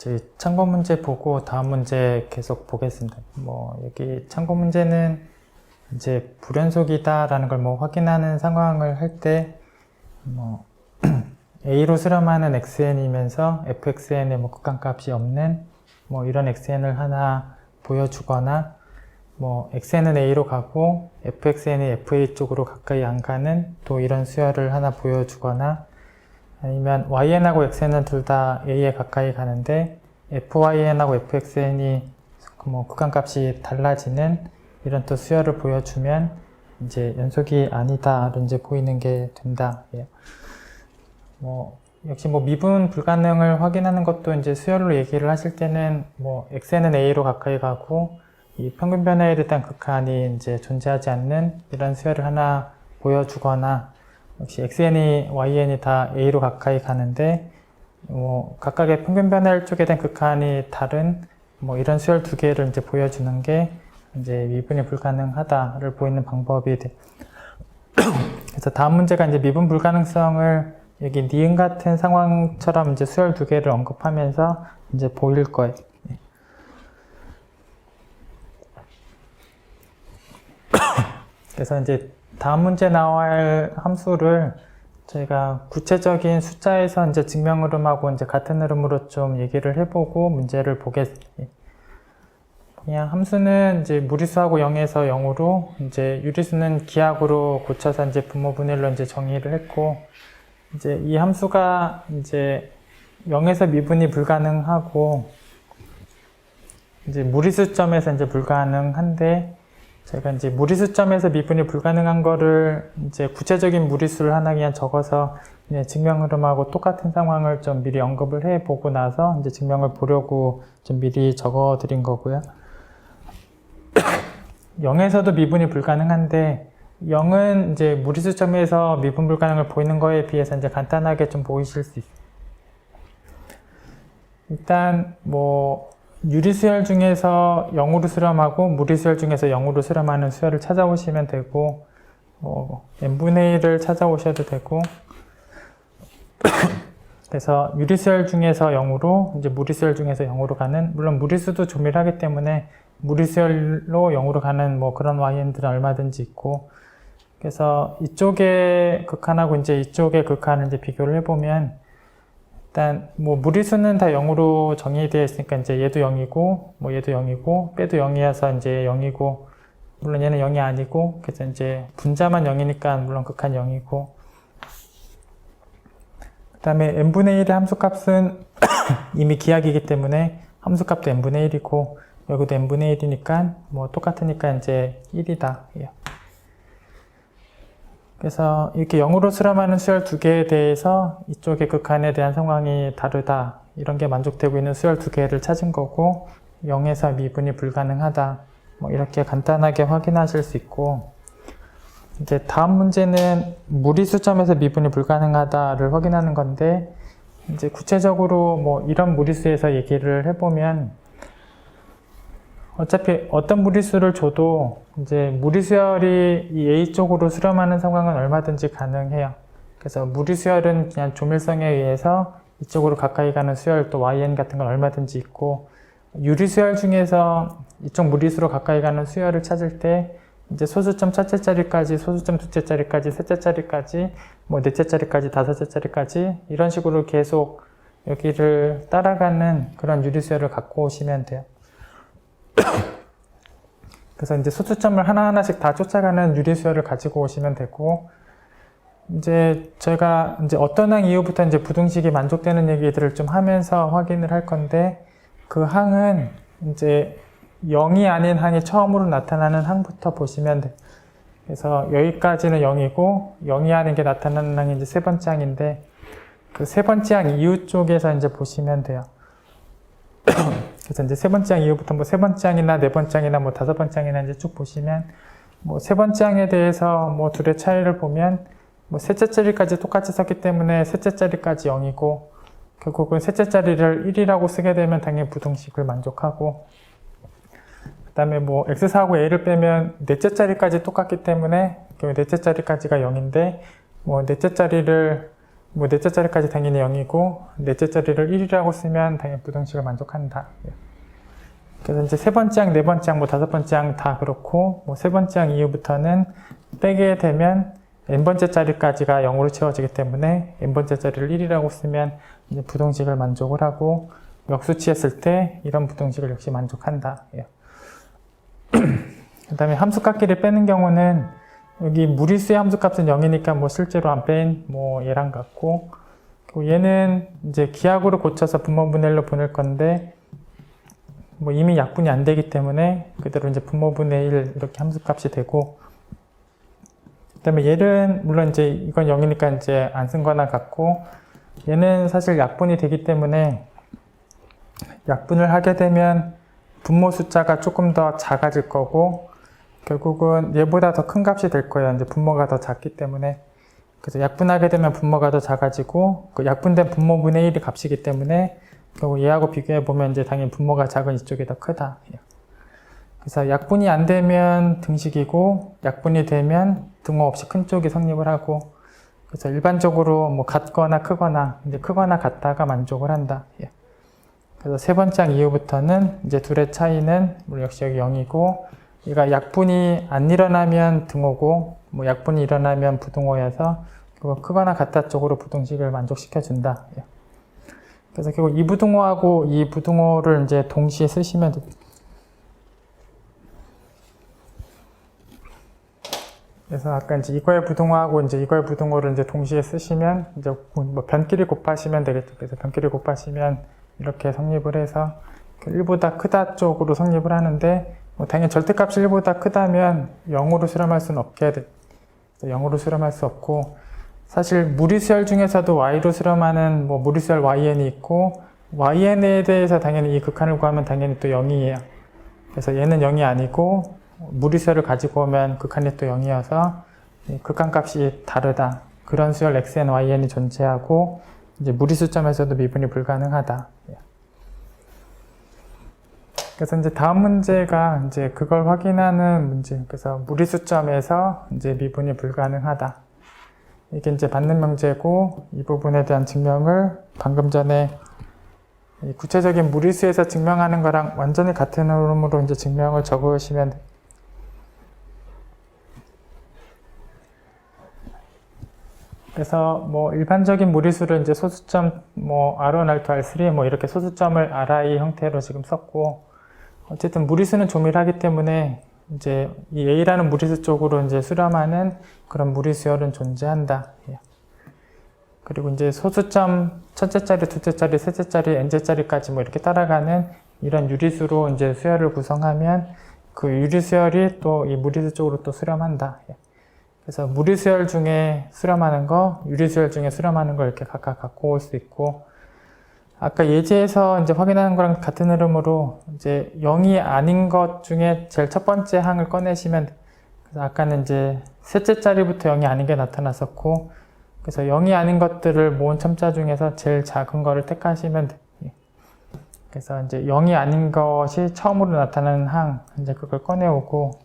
저희 참고 문제 보고 다음 문제 계속 보겠습니다. 여기 참고 문제는 이제 불연속이다라는 걸 확인하는 상황을 할 때, A로 수렴하는 xn이면서 fxn의 극한값이 없는 이런 xn을 하나 보여주거나, xn은 A로 가고 fxn이 fa 쪽으로 가까이 안 가는 또 이런 수열을 하나 보여주거나, 아니면 yn하고 xn은 둘 다 a에 가까이 가는데 fyn하고 fxn이 극한값이 달라지는 이런 또 수열을 보여주면 이제 연속이 아니다로 이제 보이는 게 된다. 역시 미분 불가능을 확인하는 것도 이제 수열로 얘기를 하실 때는 xn은 a로 가까이 가고 이 평균 변화에 대한 극한이 이제 존재하지 않는 이런 수열을 하나 보여주거나, 역시 xn이 yn이 다 a로 가까이 가는데 각각의 평균 변화율 쪽에 대한 극한이 다른 이런 수열 두 개를 이제 보여주는 게 이제 미분이 불가능하다를 보이는 방법이 돼. 그래서 다음 문제가 이제 미분 불가능성을 여기 니은 같은 상황처럼 이제 수열 두 개를 언급하면서 이제 보일 거예요. 그래서 이제 다음 문제 나와야 할 함수를 저희가 구체적인 숫자에서 이제 증명 흐름하고 이제 같은 흐름으로 좀 얘기를 해보고 문제를 보겠습니다. 그냥 함수는 이제 무리수하고 0에서 0으로, 이제 유리수는 기하학으로 고쳐서 이제 분모분일로 이제 정의를 했고, 이제 이 함수가 이제 0에서 미분이 불가능하고, 이제 무리수점에서 이제 불가능한데, 제가 이제 무리수점에서 미분이 불가능한 거를 이제 구체적인 무리수를 하나 그냥 적어서 그냥 증명 흐름하고 똑같은 상황을 좀 미리 언급을 해 보고 나서 이제 증명을 보려고 좀 미리 적어 드린 거고요. 0에서도 미분이 불가능한데 0은 이제 무리수점에서 미분 불가능을 보이는 거에 비해서 이제 간단하게 좀 보이실 수 있어요. 일단 유리수열 중에서 0으로 수렴하고 무리수열 중에서 0으로 수렴하는 수열을 찾아오시면 되고, n분의 1을 찾아오셔도 되고, 그래서 유리수열 중에서 0으로, 이제 무리수열 중에서 0으로 가는, 물론 무리수도 조밀하기 때문에 무리수열로 0으로 가는 그런yn들은 얼마든지 있고, 그래서 이쪽의 극한하고 이제 이쪽의 극한을 이제 비교를 해보면, 일단 무리수는 다 0으로 정의되어 있으니까 이제 얘도 0이고 얘도 0이고 빼도 0이어서 이제 0이고, 물론 얘는 0이 아니고, 그래서 이제 분자만 0이니까 물론 극한 0이고, 그 다음에 n분의 1의 함수값은 이미 기하학이기 때문에 함수값도 n분의 1이고 여기도 n분의 1이니까 똑같으니까 이제 1이다. 그래서 이렇게 0으로 수렴하는 수열 두 개에 대해서 이쪽의 극한에 대한 상황이 다르다, 이런 게 만족되고 있는 수열 두 개를 찾은 거고, 0에서 미분이 불가능하다, 이렇게 간단하게 확인하실 수 있고, 이제 다음 문제는 무리수점에서 미분이 불가능하다를 확인하는 건데, 이제 구체적으로 이런 무리수에서 얘기를 해보면, 어차피 어떤 무리수를 줘도 이제 무리수열이 이 A 쪽으로 수렴하는 상황은 얼마든지 가능해요. 그래서 무리수열은 그냥 조밀성에 의해서 이쪽으로 가까이 가는 수열, 또 yn 같은 건 얼마든지 있고, 유리수열 중에서 이쪽 무리수로 가까이 가는 수열을 찾을 때 이제 소수점 첫째 자리까지, 소수점 둘째 자리까지, 셋째 자리까지, 넷째 자리까지, 다섯째 자리까지 이런 식으로 계속 여기를 따라가는 그런 유리수열을 갖고 오시면 돼요. 그래서 이제 소수점을 하나하나씩 다 쫓아가는 유리수열을 가지고 오시면 되고, 이제 저희가 이제 어떤 항 이후부터 이제 부등식이 만족되는 얘기들을 좀 하면서 확인을 할 건데, 그 항은 이제 0이 아닌 항이 처음으로 나타나는 항부터 보시면 돼요. 그래서 여기까지는 0이고 0이 아닌 게 나타나는 항이 이제 세 번째 항인데, 그 세 번째 항 이후 쪽에서 이제 보시면 돼요. 그래서 이제 세 번째 항 이후부터 세 번째 항이나 네 번째 항이나 다섯 번째 항이나 이제 쭉 보시면 세 번째 항에 대해서 둘의 차이를 보면 셋째 자리까지 똑같이 썼기 때문에 셋째 자리까지 0이고, 결국은 셋째 자리를 1이라고 쓰게 되면 당연히 부등식을 만족하고, 그 다음에 x4하고 a를 빼면 넷째 자리까지 똑같기 때문에 넷째 자리까지가 0인데 넷째 자리를 뭐 넷째 자리까지 당연히 0이고 넷째 자리를 1이라고 쓰면 당연히 부등식을 만족한다. 그래서 이제 세 번째 항, 네 번째 항, 뭐 다섯 번째 항 다 그렇고 뭐 세 번째 항 이후부터는 빼게 되면 n번째 자리까지가 0으로 채워지기 때문에 n번째 자리를 1이라고 쓰면 이제 부등식을 만족을 하고 역수치했을 때 이런 부등식을 역시 만족한다. 그 다음에 함수값끼리 빼는 경우는 여기 무리수의 함수값은 0이니까 뭐 실제로 안 뺀 뭐 얘랑 같고, 그리고 얘는 이제 기하학으로 고쳐서 분모분의 1로 보낼 건데 뭐 이미 약분이 안 되기 때문에 그대로 이제 분모분의 1 이렇게 함수값이 되고, 그 다음에 얘는 물론 이제 이건 0이니까 이제 안 쓴 거나 같고, 얘는 사실 약분이 되기 때문에 약분을 하게 되면 분모 숫자가 조금 더 작아질 거고 결국은 얘보다 더 큰 값이 될 거예요. 이제 분모가 더 작기 때문에. 그래서 약분하게 되면 분모가 더 작아지고 그 약분된 분모분의 1이 값이기 때문에 결국 얘하고 비교해 보면 이제 당연히 분모가 작은 이쪽이 더 크다. 그래서 약분이 안 되면 등식이고 약분이 되면 등호 없이 큰 쪽이 성립을 하고, 그래서 일반적으로 뭐 같거나 크거나 이제 크거나 같다가 만족을 한다. 그래서 세 번째 항 이후부터는 이제 둘의 차이는 역시 여기 0이고 얘가 약분이 안 일어나면 등호고 뭐 약분이 일어나면 부등호여서 결국 크거나 같다 쪽으로 부등식을 만족시켜 준다. 그래서 결국 이 부등호하고 이 부등호를 이제 동시에 쓰시면 그래서 아까 이제 이거의 부등호하고 이제 이거의 부등호를 이제 동시에 쓰시면 이제 뭐 변끼리 곱하시면 되겠죠. 그래서 변끼리 곱하시면 이렇게 성립을 해서 1보다 크다 쪽으로 성립을 하는데 뭐 당연히 절대값이 1보다 크다면 0으로 수렴할 수는 없게 돼. 0으로 수렴할 수 없고, 사실 무리수열 중에서도 y로 수렴하는 뭐 무리수열yn이 있고 yn에 대해서 당연히 이 극한을 구하면 당연히 또 0이에요. 그래서 얘는 0이 아니고 무리수열을 가지고 오면 극한이 또 0이어서 극한값이 다르다. 그런 수열 xn, yn이 존재하고 이제 무리수점에서도 미분이 불가능하다. 그래서 이제 다음 문제가 이제 그걸 확인하는 문제. 그래서 무리수점에서 이제 미분이 불가능하다. 이게 이제 받는 명제고 이 부분에 대한 증명을 방금 전에 이 구체적인 무리수에서 증명하는 거랑 완전히 같은 흐름으로 이제 증명을 적으시면 됩니다. 그래서 뭐 일반적인 무리수를 이제 소수점 뭐 R1, R2, R3 뭐 이렇게 소수점을 RI 형태로 지금 썼고, 어쨌든 무리수는 조밀하기 때문에 이제 이 A라는 무리수 쪽으로 이제 수렴하는 그런 무리수열은 존재한다. 그리고 이제 소수점 첫째 자리, 둘째 자리, 셋째 자리, n째 자리까지 뭐 이렇게 따라가는 이런 유리수로 이제 수열을 구성하면 그 유리수열이 또 이 무리수 쪽으로 또 수렴한다. 그래서 무리수열 중에 수렴하는 거, 유리수열 중에 수렴하는 거 이렇게 각각 갖고 올 수 있고, 아까 예제에서 이제 확인하는 거랑 같은 흐름으로 이제 0이 아닌 것 중에 제일 첫 번째 항을 꺼내시면, 그래서 아까는 이제 셋째 자리부터 0이 아닌 게 나타났었고, 그래서 0이 아닌 것들을 모은 첨자 중에서 제일 작은 거를 택하시면 돼요. 그래서 이제 0이 아닌 것이 처음으로 나타나는 항, 이제 그걸 꺼내오고,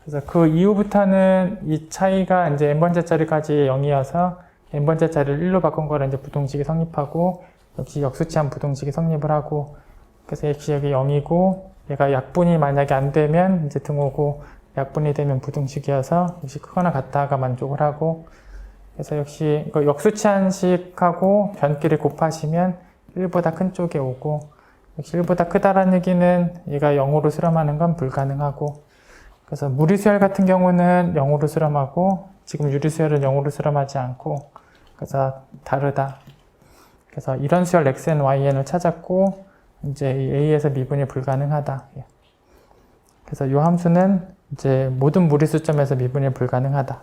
그래서 그 이후부터는 이 차이가 이제 n번째 자리까지 0이어서 n번째 자리를 1로 바꾼 거를 이제 부등식이 성립하고, 역시 역수치한 부등식이 성립을 하고, 그래서 역시 여기 0이고, 얘가 약분이 만약에 안 되면 이제 등호고, 약분이 되면 부등식이어서 역시 크거나 같다가 만족을 하고, 그래서 역시 이거 역수치한식하고 변끼리 곱하시면 1보다 큰 쪽에 오고, 역시 1보다 크다라는 얘기는 얘가 0으로 수렴하는 건 불가능하고, 그래서 무리수열 같은 경우는 0으로 수렴하고 지금 유리수열은 0으로 수렴하지 않고, 그래서 다르다. 그래서 이런 수열 xn, yn을 찾았고 이제 이 a에서 미분이 불가능하다. 그래서 이 함수는 이제 모든 무리수점에서 미분이 불가능하다.